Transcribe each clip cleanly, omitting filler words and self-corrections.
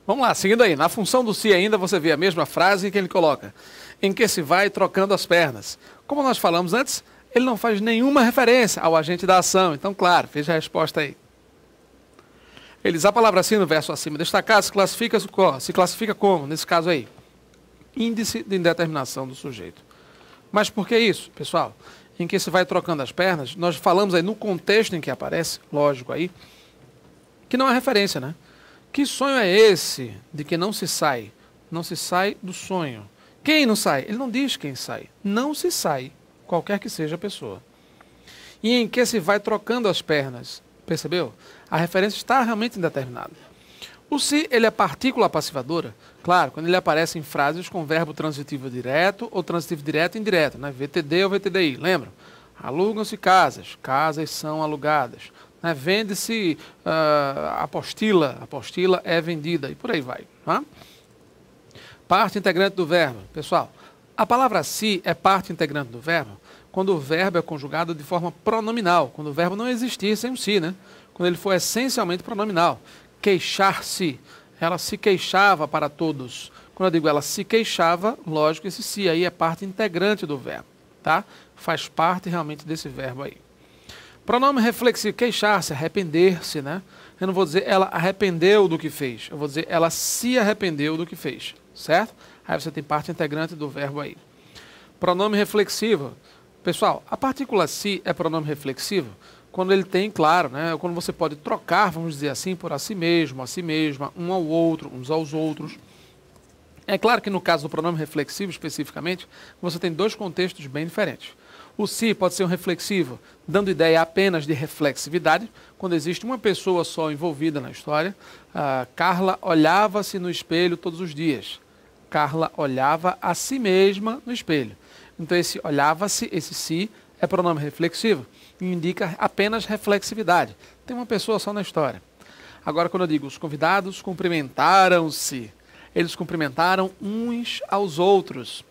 Vamos lá, seguindo aí. Na função do se ainda, você vê a mesma frase que ele coloca, em que se vai trocando as pernas. Como nós falamos antes, ele não faz nenhuma referência ao agente da ação. Então, claro, veja a resposta aí. Ele diz, a palavra se no verso acima destacado se classifica como, nesse caso aí, índice de indeterminação do sujeito. Mas por que isso, pessoal? Em que se vai trocando as pernas, nós falamos aí no contexto em que aparece, lógico aí, que não é referência, né? Que sonho é esse de que não se sai? Não se sai do sonho. Quem não sai? Ele não diz quem sai. Não se sai, qualquer que seja a pessoa. E em que se vai trocando as pernas? Percebeu? A referência está realmente indeterminada. O se, ele é partícula passivadora, claro, quando ele aparece em frases com verbo transitivo direto ou transitivo direto e indireto, né? VTD ou VTDI, lembram? Alugam-se casas, casas são alugadas. Né? Vende-se apostila, apostila é vendida, e por aí vai. Tá? Parte integrante do verbo. Pessoal, a palavra se é parte integrante do verbo quando o verbo é conjugado de forma pronominal, quando o verbo não existir sem o se, né? Quando ele for essencialmente pronominal. Queixar-se, ela se queixava para todos. Quando eu digo ela se queixava, lógico, esse se aí é parte integrante do verbo, tá? Faz parte realmente desse verbo aí. Pronome reflexivo, queixar-se, arrepender-se, né? Eu não vou dizer ela arrependeu do que fez, eu vou dizer ela se arrependeu do que fez, certo? Aí você tem parte integrante do verbo aí. Pronome reflexivo. Pessoal, a partícula se é pronome reflexivo quando ele tem, claro, né, quando você pode trocar, vamos dizer assim, por a si mesmo, a si mesma, um ao outro, uns aos outros. É claro que no caso do pronome reflexivo, especificamente, você tem dois contextos bem diferentes. O se pode ser um reflexivo, dando ideia apenas de reflexividade, quando existe uma pessoa só envolvida na história. Carla olhava-se no espelho todos os dias. Carla olhava a si mesma no espelho. Então esse olhava-se, esse se, é pronome reflexivo e indica apenas reflexividade. Tem uma pessoa só na história. Agora, quando eu digo os convidados cumprimentaram-se, eles cumprimentaram uns aos outros.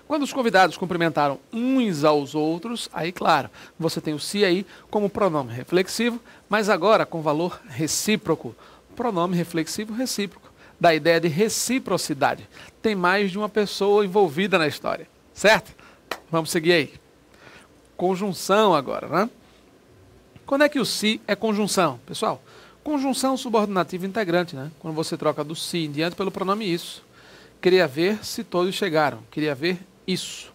Quando os convidados cumprimentaram uns aos outros, aí, claro, você tem o se aí como pronome reflexivo, mas agora com valor recíproco. Pronome reflexivo recíproco, da ideia de reciprocidade. Tem mais de uma pessoa envolvida na história, certo? Vamos seguir aí. Conjunção agora, né? Quando é que o se é conjunção? Pessoal, conjunção subordinativa integrante, né? Quando você troca do se em diante pelo pronome isso. Queria ver se todos chegaram. Queria ver isso.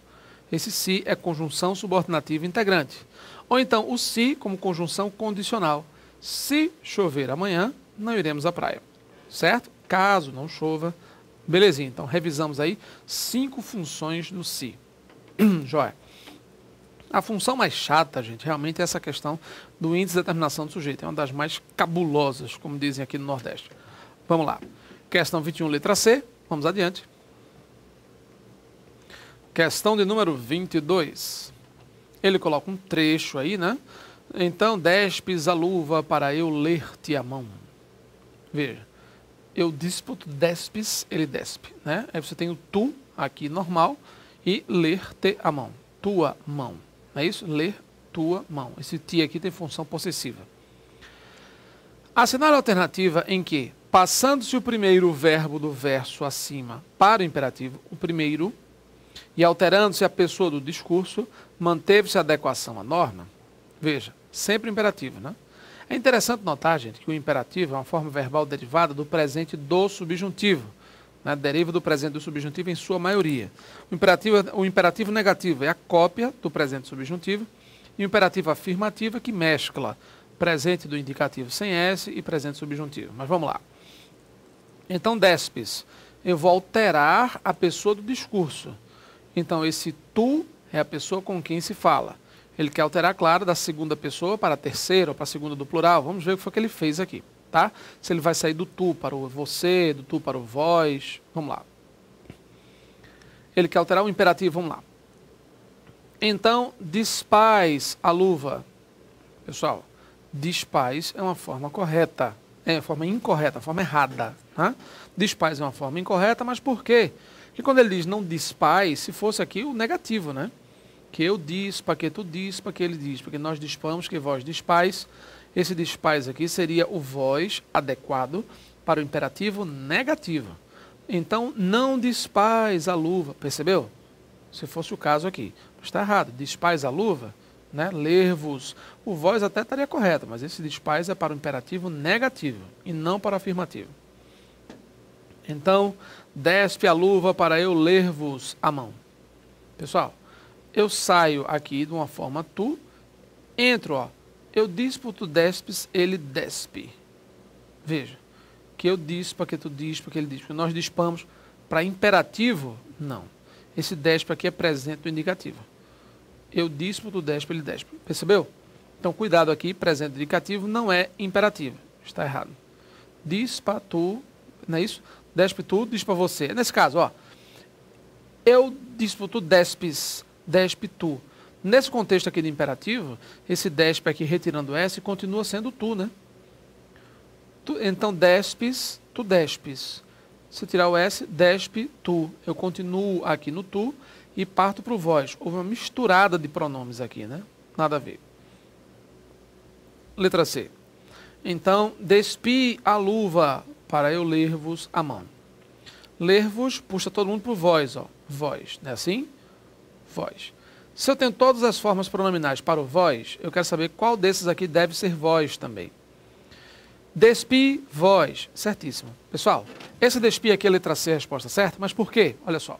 Esse se é conjunção subordinativa integrante. Ou então o se como conjunção condicional. Se chover amanhã, não iremos à praia. Certo? Caso não chova. Belezinha. Então revisamos aí 5 funções do se. Joia. A função mais chata, gente, realmente é essa questão do índice de determinação do sujeito. É uma das mais cabulosas, como dizem aqui no Nordeste. Vamos lá. Questão 21, letra C. Vamos adiante. Questão de número 22. Ele coloca um trecho aí, né? Então, despes a luva para eu ler-te a mão. Veja. Eu disputo despes, ele despe, né? Aí você tem o tu aqui normal e ler-te a mão. Tua mão. Não é isso? Ler tua mão. Esse ti aqui tem função possessiva. Assinale a alternativa em que, passando-se o primeiro verbo do verso acima para o imperativo, o primeiro, e alterando-se a pessoa do discurso, manteve-se a adequação à norma. Veja, sempre imperativo, né? É interessante notar, gente, que o imperativo é uma forma verbal derivada do presente do subjuntivo. Né, deriva do presente do subjuntivo em sua maioria. O imperativo negativo é a cópia do presente subjuntivo e o imperativo afirmativo é que mescla presente do indicativo sem S e presente subjuntivo. Mas vamos lá. Então, despes, eu vou alterar a pessoa do discurso. Então, esse tu é a pessoa com quem se fala. Ele quer alterar, claro, da segunda pessoa para a terceira ou para a segunda do plural. Vamos ver o que foi que ele fez aqui. Tá? Se ele vai sair do tu para o você, do tu para o vós. Vamos lá. Ele quer alterar o imperativo, vamos lá. Então, despais a luva. Pessoal, despais é uma forma correta. É uma forma incorreta, uma forma errada. Tá? Despais é uma forma incorreta, mas por quê? Porque quando ele diz não despais, se fosse aqui o negativo, né? Que eu dispa, que tu dispa, que ele diz. Porque nós dispamos, que vós dispais. Esse despais aqui seria o vós adequado para o imperativo negativo. Então, não despais a luva. Percebeu? Se fosse o caso aqui. Está errado. Despais a luva, né? Ler-vos. O vós até estaria correto, mas esse despais é para o imperativo negativo e não para o afirmativo. Então, despe a luva para eu ler-vos a mão. Pessoal, eu saio aqui de uma forma tu, entro, ó. Eu dispo, tu despes, ele despe. Veja, que eu dispo, que tu dispo, que ele dispo. Nós dispamos para imperativo, não. Esse despe aqui é presente do indicativo. Eu dispo, tu despe, ele despe. Percebeu? Então, cuidado aqui, presente do indicativo não é imperativo. Está errado. Dispa, tu, não é isso? Despe tu, dispa você. Nesse caso, ó. Eu dispo, tu despes, despe tu. Nesse contexto aqui de imperativo, esse despe aqui retirando S continua sendo tu, né? Então, despes, tu despes. Se tirar o S, despe tu. Eu continuo aqui no tu e parto para o vós. Houve uma misturada de pronomes aqui, né? Nada a ver. Letra C. Então, despi a luva para eu ler-vos a mão. Ler-vos, puxa todo mundo para o vós, ó. Vós, não é assim? Vós. Se eu tenho todas as formas pronominais para o vós, eu quero saber qual desses aqui deve ser vós também. Despi, vós. Certíssimo. Pessoal, esse despi aqui é a letra C, a resposta certa, mas por quê? Olha só.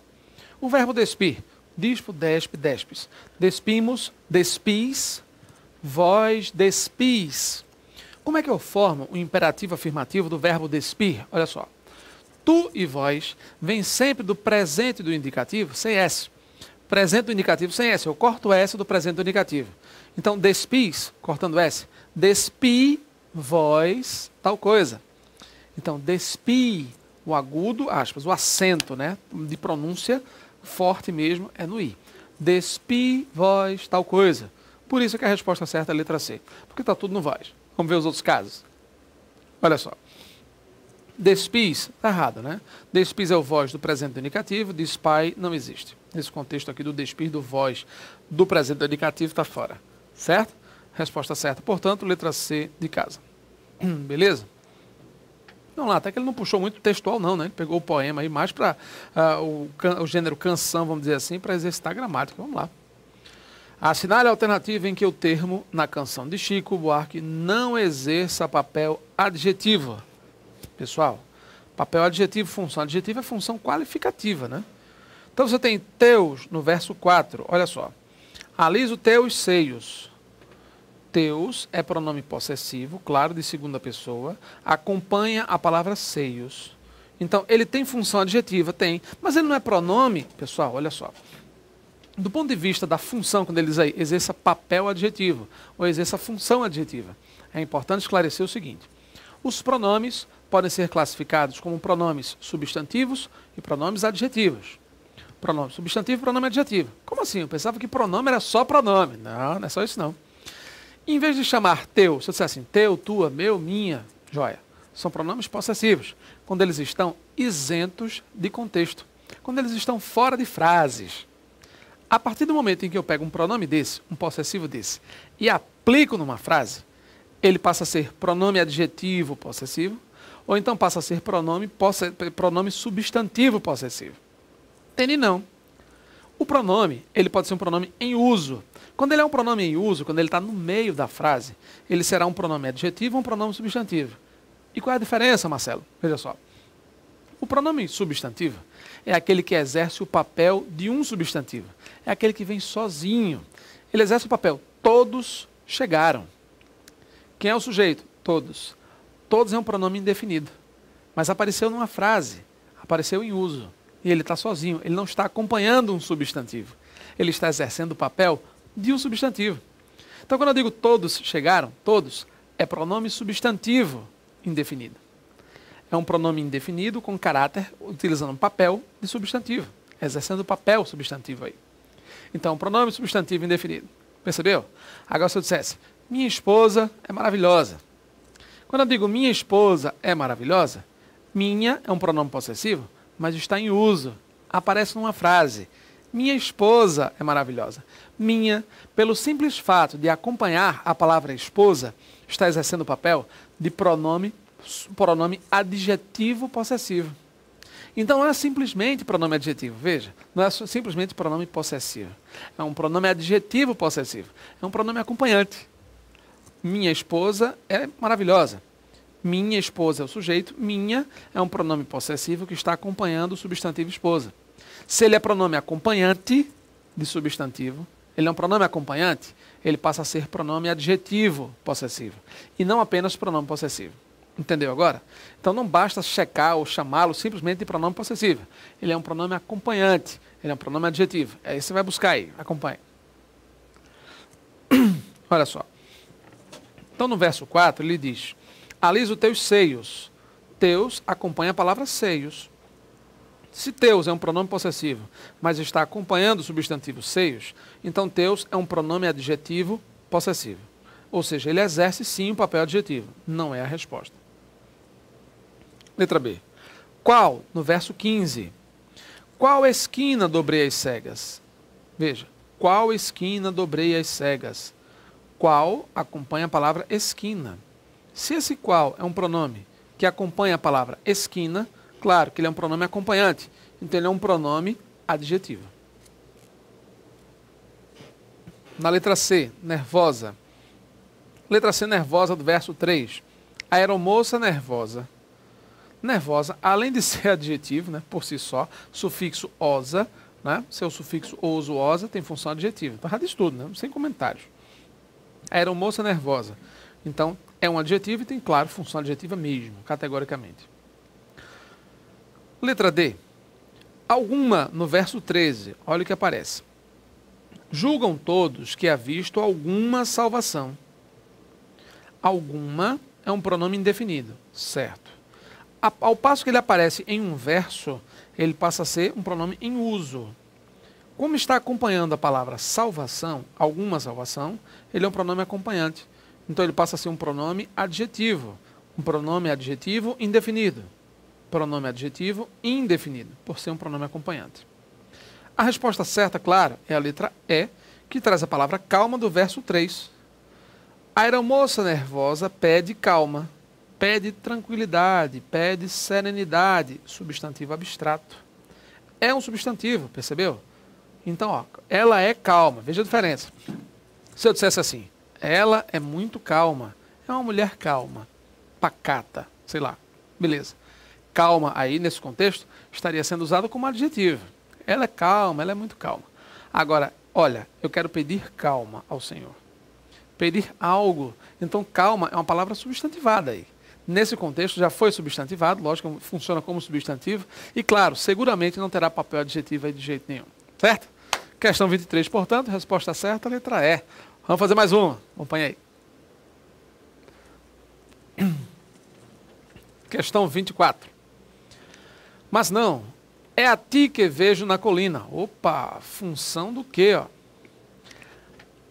O verbo despir, dispo, despe, despes. Despimos, despis, vós despis. Como é que eu formo o imperativo afirmativo do verbo despir? Olha só. Tu e vós vem sempre do presente do indicativo sem S. Presente do indicativo sem S. Eu corto o S do presente do indicativo. Então, despis, cortando S. Despi, vós, tal coisa. Então, despi, o agudo, aspas, o acento, né, de pronúncia forte mesmo é no I. Despi, vós, tal coisa. Por isso que a resposta certa é a letra C. Porque está tudo no vós. Vamos ver os outros casos. Olha só. Despis, está errado, né? Despis é o vós do presente do indicativo, despai não existe. Nesse contexto aqui do despir do vós do presente do indicativo está fora. Certo? Resposta certa. Portanto, letra C de casa. Beleza? Vamos lá, até que ele não puxou muito textual não, né? Ele pegou o poema aí mais para o gênero canção, vamos dizer assim, para exercitar a gramática. Vamos lá. Assinale a alternativa em que o termo, na canção de Chico Buarque, não exerça papel adjetivo. Pessoal, papel adjetivo, função adjetiva é função qualificativa, né? Então você tem teus no verso 4, olha só. Aliso teus seios. Teus é pronome possessivo, claro, de segunda pessoa, acompanha a palavra seios. Então, ele tem função adjetiva? Tem, mas ele não é pronome, pessoal, olha só. Do ponto de vista da função, quando ele diz aí, exerça papel adjetivo, ou exerça função adjetiva, é importante esclarecer o seguinte. Os pronomes podem ser classificados como pronomes substantivos e pronomes adjetivos. Pronome substantivo e pronome adjetivo. Como assim? Eu pensava que pronome era só pronome. Não, não é só isso não. Em vez de chamar teu, se eu disser assim, teu, tua, meu, minha, joia, são pronomes possessivos, quando eles estão isentos de contexto, quando eles estão fora de frases. A partir do momento em que eu pego um pronome desse, um possessivo desse, e aplico numa frase, ele passa a ser pronome adjetivo possessivo, ou então passa a ser pronome substantivo possessivo. Entende? Não. O pronome, ele pode ser um pronome em uso. Quando ele é um pronome em uso, quando ele está no meio da frase, ele será um pronome adjetivo ou um pronome substantivo. E qual é a diferença, Marcelo? Veja só. O pronome substantivo é aquele que exerce o papel de um substantivo. É aquele que vem sozinho. Ele exerce o papel. Todos chegaram. Quem é o sujeito? Todos. Todos é um pronome indefinido. Mas apareceu numa frase. Apareceu em uso. E ele está sozinho. Ele não está acompanhando um substantivo. Ele está exercendo o papel de um substantivo. Então, quando eu digo todos chegaram, todos, é pronome substantivo indefinido. É um pronome indefinido com caráter, utilizando um papel de substantivo, exercendo o papel substantivo aí. Então, pronome substantivo indefinido. Percebeu? Agora, se eu dissesse, minha esposa é maravilhosa. Quando eu digo minha esposa é maravilhosa, minha é um pronome possessivo, mas está em uso. Aparece numa frase. Minha esposa é maravilhosa. Minha, pelo simples fato de acompanhar a palavra esposa, está exercendo o papel de pronome pronome adjetivo possessivo. Então não é simplesmente pronome adjetivo, veja, não é simplesmente pronome possessivo. É um pronome adjetivo possessivo. É um pronome acompanhante. Minha esposa é maravilhosa. Minha esposa é o sujeito, minha é um pronome possessivo que está acompanhando o substantivo esposa. Se ele é pronome acompanhante de substantivo, ele é um pronome acompanhante, ele passa a ser pronome adjetivo possessivo e não apenas pronome possessivo. Entendeu agora? Então não basta checar ou chamá-lo simplesmente de pronome possessivo. Ele é um pronome acompanhante, ele é um pronome adjetivo. Aí você vai buscar aí, acompanhe. Olha só. Então no verso 4 ele diz: alisa os teus seios. Teus acompanha a palavra seios. Se teus é um pronome possessivo, mas está acompanhando o substantivo seios, então teus é um pronome adjetivo possessivo. Ou seja, ele exerce sim um papel adjetivo. Não é a resposta. Letra B. Qual? No verso 15. Qual esquina dobrei as cegas? Veja. Qual esquina dobrei as cegas? Qual acompanha a palavra esquina. Se esse qual é um pronome que acompanha a palavra esquina, claro que ele é um pronome acompanhante. Então ele é um pronome adjetivo. Na letra C, nervosa. Letra C, nervosa, do verso 3. A aeromoça nervosa. Nervosa, além de ser adjetivo, né, por si só, sufixo osa, né, seu sufixo oso, osa, tem função adjetiva. Então, diz tudo, né, sem comentários. A aeromoça nervosa. Então, é um adjetivo e tem, claro, função adjetiva mesmo, categoricamente. Letra D. Alguma, no verso 13, olha o que aparece. Julgam todos que há visto alguma salvação. Alguma é um pronome indefinido, certo? Ao passo que ele aparece em um verso, ele passa a ser um pronome em uso. Como está acompanhando a palavra salvação, alguma salvação, ele é um pronome acompanhante. Então ele passa a ser um pronome adjetivo. Um pronome adjetivo indefinido. Pronome adjetivo indefinido, por ser um pronome acompanhante. A resposta certa, claro, é a letra E, que traz a palavra calma do verso 3. A aeromoça nervosa pede calma. Pede tranquilidade, pede serenidade, substantivo abstrato. É um substantivo, percebeu? Então, ó, ela é calma, veja a diferença. Se eu dissesse assim, ela é muito calma, é uma mulher calma, pacata, sei lá, beleza. Calma aí, nesse contexto, estaria sendo usado como adjetivo. Ela é calma, ela é muito calma. Agora, olha, eu quero pedir calma ao Senhor. Pedir algo, então calma é uma palavra substantivada aí. Nesse contexto já foi substantivado, lógico, funciona como substantivo. E claro, seguramente não terá papel adjetivo aí de jeito nenhum. Certo? Questão 23, portanto, resposta certa, letra E. Vamos fazer mais uma. Acompanha aí. Questão 24. Mas não, é a ti que vejo na colina. Opa, função do quê, ó?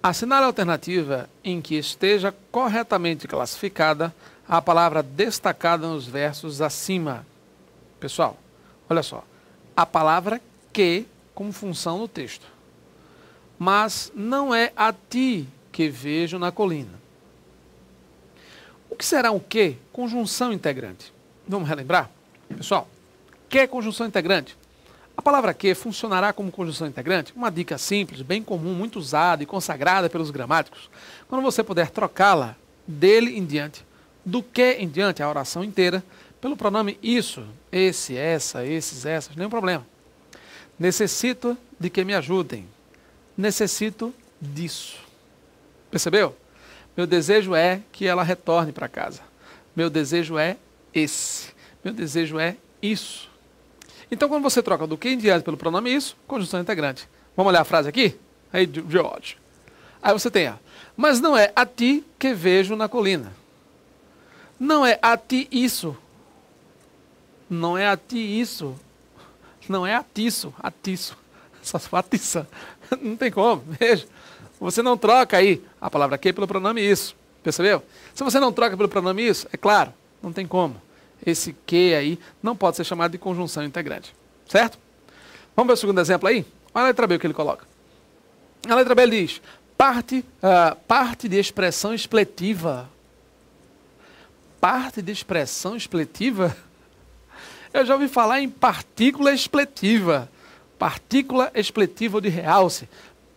Assinale a alternativa em que esteja corretamente classificada a palavra destacada nos versos acima. Pessoal, olha só. A palavra que como função no texto. Mas não é a ti que vejo na colina. O que será o que? Conjunção integrante. Vamos relembrar? Pessoal, que é conjunção integrante? A palavra que funcionará como conjunção integrante? Uma dica simples, bem comum, muito usada e consagrada pelos gramáticos. Quando você puder trocá-la dele em diante, do que em diante, a oração inteira, pelo pronome isso, esse, essa, esses, essas, nenhum problema. Necessito de que me ajudem. Necessito disso. Percebeu? Meu desejo é que ela retorne para casa. Meu desejo é esse. Meu desejo é isso. Então, quando você troca do que em diante pelo pronome isso, conjunção integrante. Vamos olhar a frase aqui? Aí, George. Aí você tem, ó, mas não é a ti que vejo na colina. Não é a ti isso. Não é a ti isso. Não é atiço. Atiço. Só se for atiça. Não tem como. Veja. Você não troca aí a palavra que pelo pronome isso. Percebeu? Se você não troca pelo pronome isso, é claro, não tem como. Esse que aí não pode ser chamado de conjunção integrante. Certo? Vamos ver o segundo exemplo aí? Olha a letra B o que ele coloca. A letra B ele diz, parte de expressão expletiva. parte de expressão expletiva? Eu já ouvi falar em partícula expletiva. Partícula expletiva ou de realce.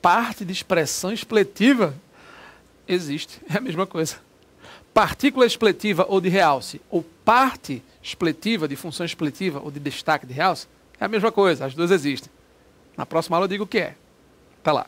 Parte de expressão expletiva? Existe, é a mesma coisa. Partícula expletiva ou de realce, ou parte expletiva de função expletiva ou de destaque de realce, é a mesma coisa, as duas existem. Na próxima aula eu digo o que é. Até lá.